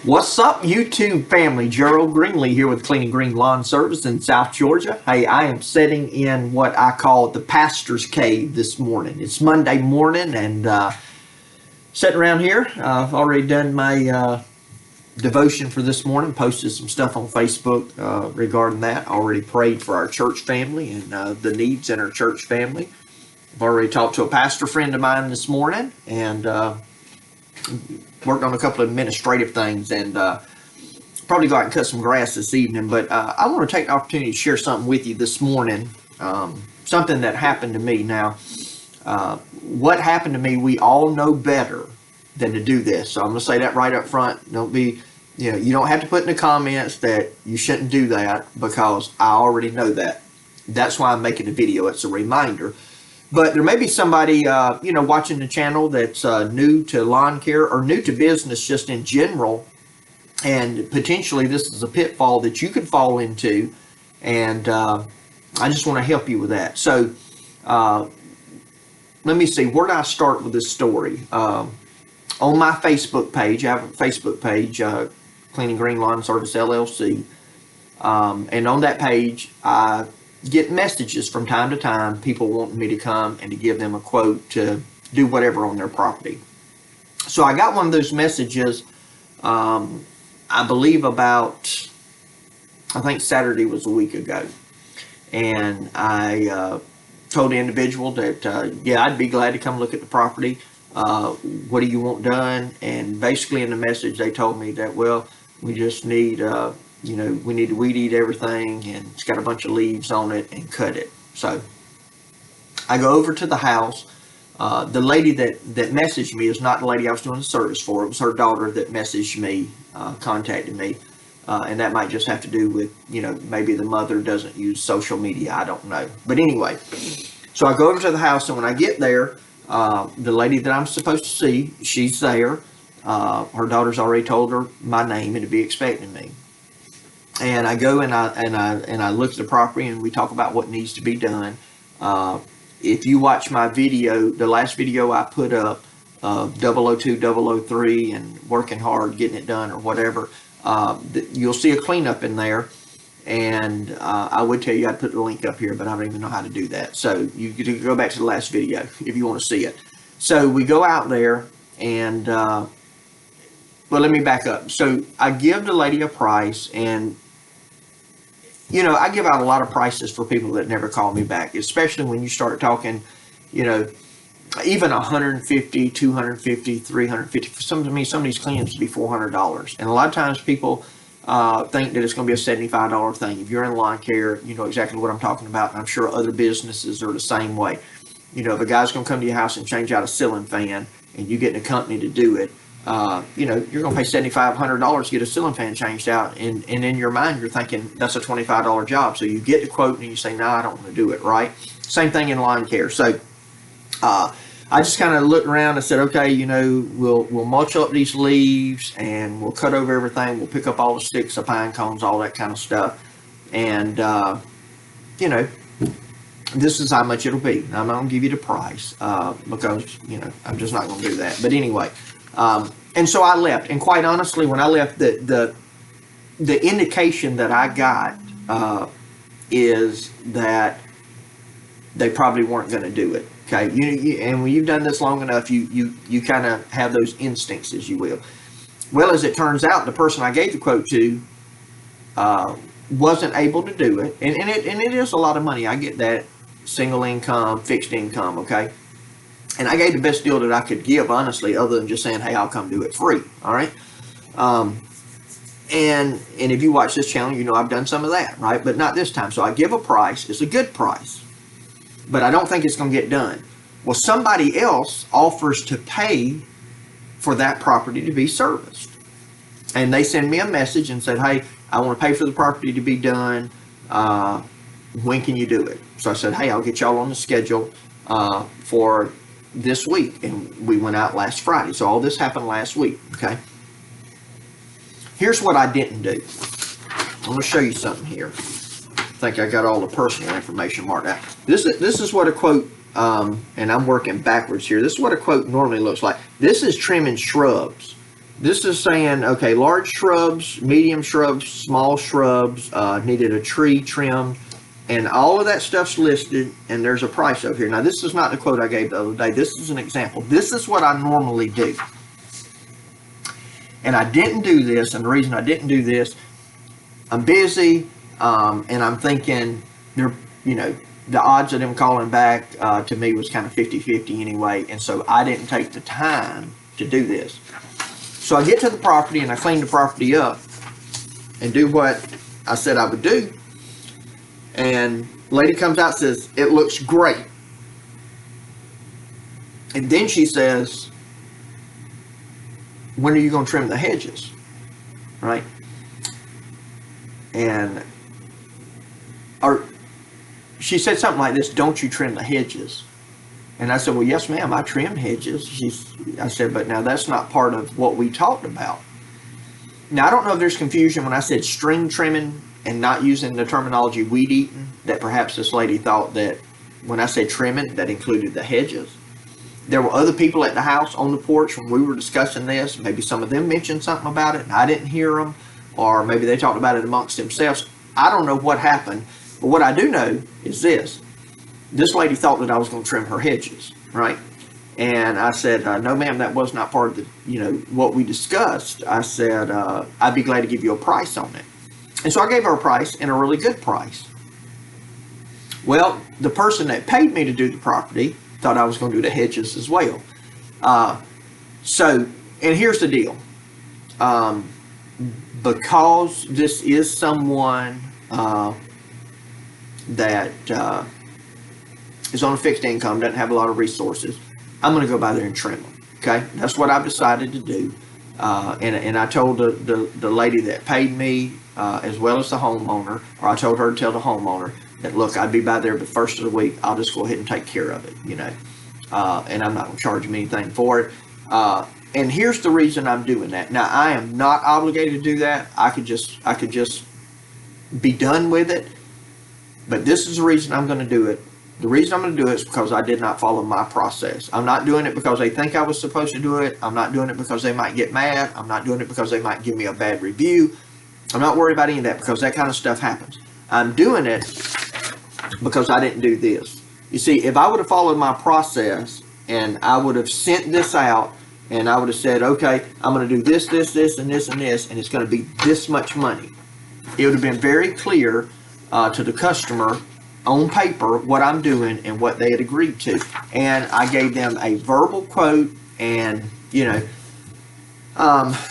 What's up, YouTube family? Gerald Greenlee here with Clean and Green Lawn Service in South Georgia. Hey, I am sitting in what I call the pastor's cave this morning. It's Monday morning and sitting around here. I've already done my devotion for this morning, posted some stuff on Facebook regarding that. Already prayed for our church family and the needs in our church family. I've already talked to a pastor friend of mine this morning and worked on a couple of administrative things and probably go out and cut some grass this evening. But I want to take the opportunity to share something with you this morning, something that happened to me. Now, what happened to me, we all know better than to do this. So I'm going to say that right up front. Don't be, you don't have to put in the comments that you shouldn't do that, because I already know that. That's why I'm making the video. It's a reminder. But there may be somebody, watching the channel that's new to lawn care or new to business just in general. And potentially this is a pitfall that you could fall into. And I just want to help you with that. So let me see, where do I start with this story? On my Facebook page, I have a Facebook page, Clean and Green Lawn Service LLC. And on that page, I get messages from time to time, people wanting me to come and to give them a quote to do whatever on their property. So I got one of those messages, I believe about, I think Saturday was a week ago. And I told the individual that, yeah, I'd be glad to come look at the property. What do you want done? And basically in the message, they told me that, well, we just need, we need to weed eat everything, and it's got a bunch of leaves on it, and cut it. So I go over to the house. The lady that messaged me is not the lady I was doing the service for. It was her daughter that messaged me, contacted me. And that might just have to do with, maybe the mother doesn't use social media. I don't know. But anyway, so I go over to the house, and when I get there, the lady that I'm supposed to see, she's there. Her daughter's already told her my name and to be expecting me. And I go and I look at the property, and we talk about what needs to be done. If you watch my video, the last video I put up of 002, 003 and working hard, getting it done or whatever, you'll see a cleanup in there. And I would tell you I'd put the link up here, but I don't even know how to do that. So you can go back to the last video if you want to see it. So we go out there and, well, let me back up. So I give the lady a price, and I give out a lot of prices for people that never call me back, especially when you start talking, even 150, 250, 350. Some of these cleanups be $400. And a lot of times people think that it's going to be a $75 thing. If you're in lawn care, you know exactly what I'm talking about. And I'm sure other businesses are the same way. If a guy's going to come to your house and change out a ceiling fan, and you get a company to do it, you're going to pay $7,500 to get a ceiling fan changed out, and in your mind you're thinking that's a $25 job. So you get the quote and you say, no, I don't want to do it, right? Same thing in lawn care. So I just kind of looked around and said, okay, we'll mulch up these leaves, and we'll cut over everything. We'll pick up all the sticks, the pine cones, all that kind of stuff. And, this is how much it'll be. I'm not going to give you the price because, I'm just not going to do that. But anyway, and so I left. And quite honestly, when I left, the indication that I got is that they probably weren't going to do it. Okay, and when you've done this long enough, you kind of have those instincts, as you will. Well, as it turns out, the person I gave the quote to wasn't able to do it, and it is a lot of money. I get that, single income, fixed income, okay. And I gave the best deal that I could give, honestly, other than just saying, hey, I'll come do it free. All right. And if you watch this channel, I've done some of that, right? But not this time. So I give a price. It's a good price, but I don't think it's going to get done. Well, somebody else offers to pay for that property to be serviced. And they send me a message and said, hey, I want to pay for the property to be done. When can you do it? So I said, hey, I'll get y'all on the schedule for this week. And we went out last Friday. So all this happened last week, okay? Here's what I didn't do. I'm going to show you something here. I think I got all the personal information marked out. This is what a quote, and I'm working backwards here. This is what a quote normally looks like. This is trimming shrubs. this is saying, okay, large shrubs, medium shrubs, small shrubs, needed a tree trimmed, and all of that stuff's listed, and there's a price over here. Now, this is not the quote I gave the other day. This is an example. This is what I normally do. And I didn't do this, and the reason I didn't do this, I'm busy, and I'm thinking, they're, you know, the odds of them calling back to me was kind of 50-50 anyway, and so I didn't take the time to do this. So I get to the property, and I clean the property up and do what I said I would do. And lady comes out and says, it looks great. And then she says, when are you going to trim the hedges? Right? And she said something like this, don't you trim the hedges? And I said, well, yes, ma'am, I trim hedges. I said, but now that's not part of what we talked about. Now, I don't know if there's confusion when I said string trimming and not using the terminology weed eating, that perhaps this lady thought that when I said trimming, that included the hedges. There were other people at the house on the porch when we were discussing this. Maybe some of them mentioned something about it and I didn't hear them, or maybe they talked about it amongst themselves. I don't know what happened, but what I do know is this. This lady thought that I was going to trim her hedges, right? And I said, no, ma'am, that was not part of the, you know, what we discussed. I said, I'd be glad to give you a price on it. And so I gave her a price, and a really good price. Well, the person that paid me to do the property thought I was going to do the hedges as well. And here's the deal. Because this is someone that is on a fixed income, doesn't have a lot of resources, I'm going to go by there and trim them. Okay, that's what I've decided to do. And I told the lady that paid me, as well as the homeowner, or I told her to tell the homeowner that, look, I'd be by there the first of the week. I'll just go ahead and take care of it, you know. And I'm not going to charge them anything for it. And here's the reason I'm doing that. Now, I am not obligated to do that. I could just be done with it. But this is the reason I'm going to do it. The reason I'm going to do it is because I did not follow my process. I'm not doing it because they think I was supposed to do it. I'm not doing it because they might get mad. I'm not doing it because they might give me a bad review. I'm not worried about any of that because that kind of stuff happens. I'm doing it because I didn't do this. You see, if I would have followed my process and I would have sent this out and I would have said, okay, I'm going to do this, this, this, and this, and this, and it's going to be this much money, it would have been very clear to the customer on paper what I'm doing and what they had agreed to. And I gave them a verbal quote, and, you know,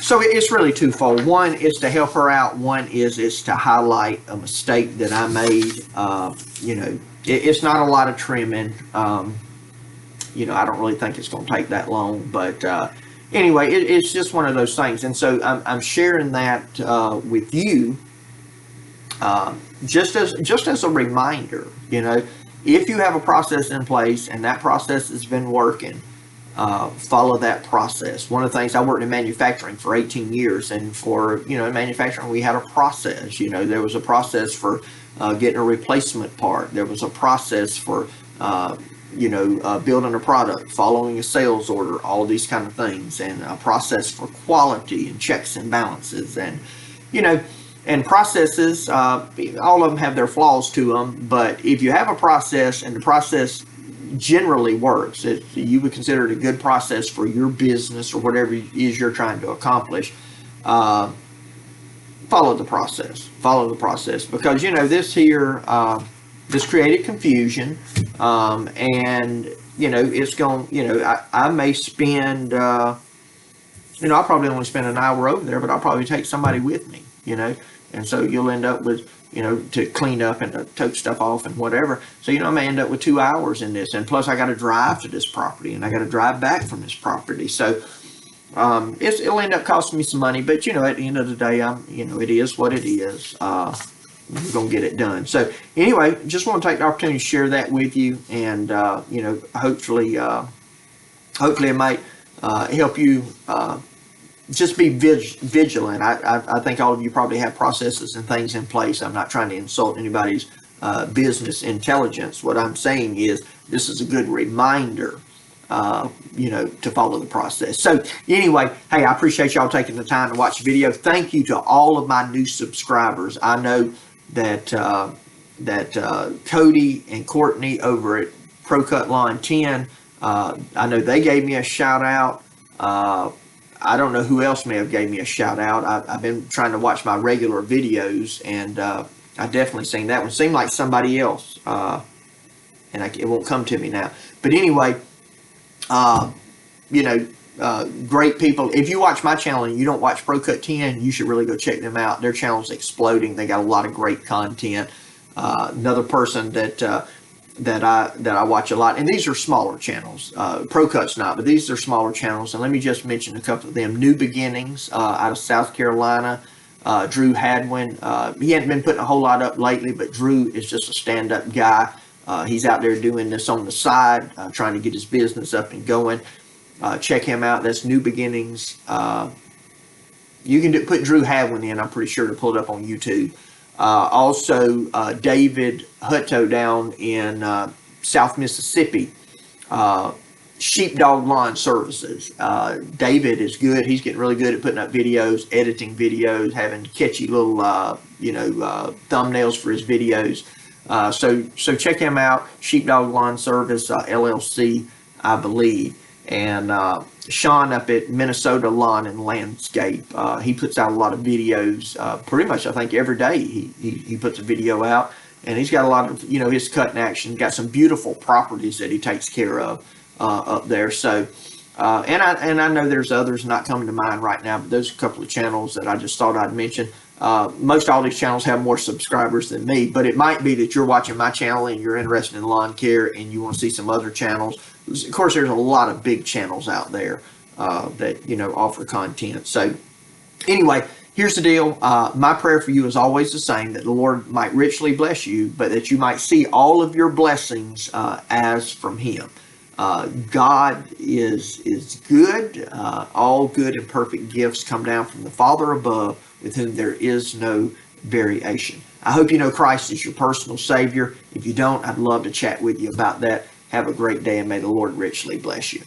so it's really twofold. One is to help her out. One is to highlight a mistake that I made. You know, it's not a lot of trimming. You know, I don't really think it's going to take that long. But anyway, it's just one of those things. And so I'm sharing that with you just as a reminder. You know, if you have a process in place and that process has been working, follow that process. One of the things, I worked in manufacturing for 18 years, and for, you know, in manufacturing we had a process. You know, there was a process for getting a replacement part. There was a process for you know, building a product, following a sales order, all of these kind of things, and a process for quality and checks and balances, and, you know, and processes, all of them have their flaws to them, but if you have a process and the process generally works, you would consider it a good process for your business or whatever it is you're trying to accomplish, follow the process, because, you know, this here, this created confusion, and, you know, it's going, you know, I may spend, you know, I'll probably only spend an hour over there, but I'll probably take somebody with me, you know, and so you'll end up with, you know, to clean up and to tote stuff off and whatever. So, you know, I may end up with 2 hours in this, and plus I got to drive to this property and I got to drive back from this property. So, it'll end up costing me some money, but, you know, at the end of the day, you know, it is what it is. We're going to get it done. So anyway, just want to take the opportunity to share that with you, and, you know, hopefully it might, help you, just be vigilant. I think all of you probably have processes and things in place. I'm not trying to insult anybody's business intelligence. What I'm saying is this is a good reminder to follow the process. So anyway, hey, I appreciate y'all taking the time to watch the video. Thank you to all of my new subscribers. I know that Cody and Courtney over at Pro Cut Lawn 10, I know they gave me a shout out. I don't know who else may have gave me a shout out. I've been trying to watch my regular videos, and I definitely seen that one. Seemed like somebody else, and it won't come to me now. But anyway, great people. If you watch my channel and you don't watch Pro Cut 10, you should really go check them out. Their channel's exploding. They got a lot of great content. Another person that I watch a lot, and these are smaller channels. Pro Cut's not, but these are smaller channels. And let me just mention a couple of them. New Beginnings out of South Carolina. Drew Hadwin. He hadn't been putting a whole lot up lately, but Drew is just a stand-up guy. He's out there doing this on the side, trying to get his business up and going. Check him out. That's New Beginnings. You can put Drew Hadwin in, I'm pretty sure, to pull it up on YouTube. Also, David Hutto down in South Mississippi, Sheepdog Lawn Services. David is good. He's getting really good at putting up videos, editing videos, having catchy little, thumbnails for his videos. So check him out. Sheepdog Lawn Service, LLC, I believe. And Sean up at Minnesota Lawn and Landscape. He puts out a lot of videos, pretty much I think every day he puts a video out, and he's got a lot of his cutting action. Got some beautiful properties that he takes care of up there. So and I know there's others not coming to mind right now, but those are a couple of channels that I just thought I'd mention. Most all these channels have more subscribers than me, but it might be that you're watching my channel and you're interested in lawn care and you want to see some other channels. Of course, there's a lot of big channels out there that offer content. So anyway, here's the deal. My prayer for you is always the same, that the Lord might richly bless you, but that you might see all of your blessings as from Him. God is good. All good and perfect gifts come down from the Father above, with whom there is no variation. I hope you know Christ is your personal Savior. If you don't, I'd love to chat with you about that. Have a great day, and may the Lord richly bless you.